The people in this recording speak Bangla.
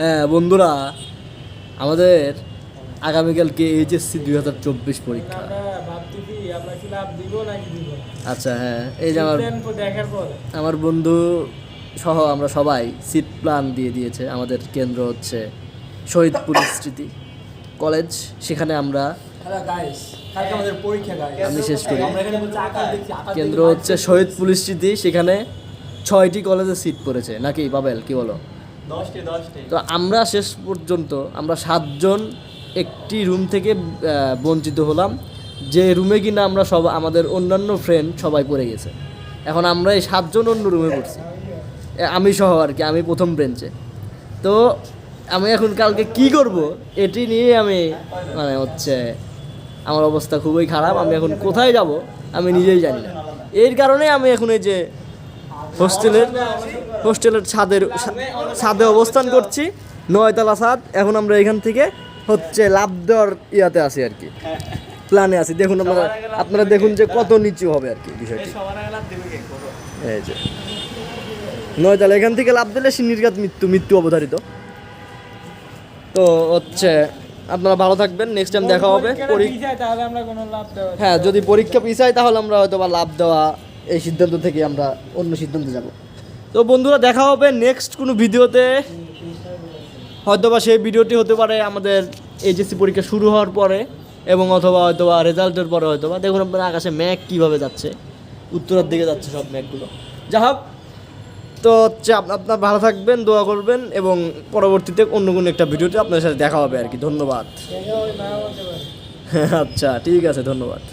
হ্যাঁ বন্ধুরা, আমাদের আগামীকালকে এইচএসসি 2024 পরীক্ষা। আচ্ছা হ্যাঁ, এই যে আমার বন্ধু সহ আমরা সবাই সিট প্ল্যান দিয়ে দিয়েছে। আমাদের কেন্দ্র হচ্ছে শহীদপুর স্মৃতি কলেজ, সেখানে আমরা আমি শেষ করি। কেন্দ্র হচ্ছে শহীদপুর স্মৃতি, সেখানে 6টি কলেজে সিট পড়েছে নাকি বাবেল, কি বলো? 10টি। তো আমরা শেষ পর্যন্ত আমরা 7জন একটি রুম থেকে বঞ্চিত হলাম, যে রুমে কিনা আমরা সব আমাদের অন্যান্য ফ্রেন্ড সবাই পড়ে গেছে। এখন আমরা এই 7জন অন্য রুমে পড়ছি, আমি সহ আর কি, আমি প্রথম বেঞ্চে। তো আমি এখন কালকে কি করব এটি নিয়ে আমি মানে হচ্ছে আমার অবস্থা খুবই খারাপ। আমি এখন কোথায় যাব আমি নিজেই জানি না। এর কারণে আমি এখন এই যে হোস্টেলের ছাদে অবস্থান করছি, 9তলা ছাদ। এখন আমরা এখান থেকে হচ্ছে লাফ দেওয়ার ইয়াতে আছি আর কি, প্ল্যানে আছি। দেখুন আপনারা দেখুন যে কত নিচু হবে আর কি বিষয়টি। এই যে 9তলা, এখান থেকে লাফ দিলে নির্ঘাত মৃত্যু অবধারিত। তো হচ্ছে আপনারা ভালো থাকবেন, নেক্সট টাইম দেখা হবে। হ্যাঁ, যদি পরীক্ষা পিছায় তাহলে আমরা হয়তো বা লাভ দেওয়া এই সিদ্ধান্ত থেকে আমরা অন্য সিদ্ধান্তে যাব। তো বন্ধুরা, দেখা হবে নেক্সট কোনো ভিডিওতে। হয়তোবা সেই ভিডিওটি হতে পারে আমাদের এইচএসসি পরীক্ষা শুরু হওয়ার পরে, এবং অথবা হয়তোবা রেজাল্টের পরে। হয়তোবা দেখুন আপনারা আকাশে মেঘ কীভাবে যাচ্ছে, উত্তরের দিকে যাচ্ছে সব মেঘগুলো। যা হোক, তো হচ্ছে আপনার ভালো থাকবেন, দোয়া করবেন, এবং পরবর্তীতে অন্য কোনো একটা ভিডিওতে আপনাদের সাথে দেখা হবে আর কি। ধন্যবাদ। আচ্ছা ঠিক আছে, ধন্যবাদ।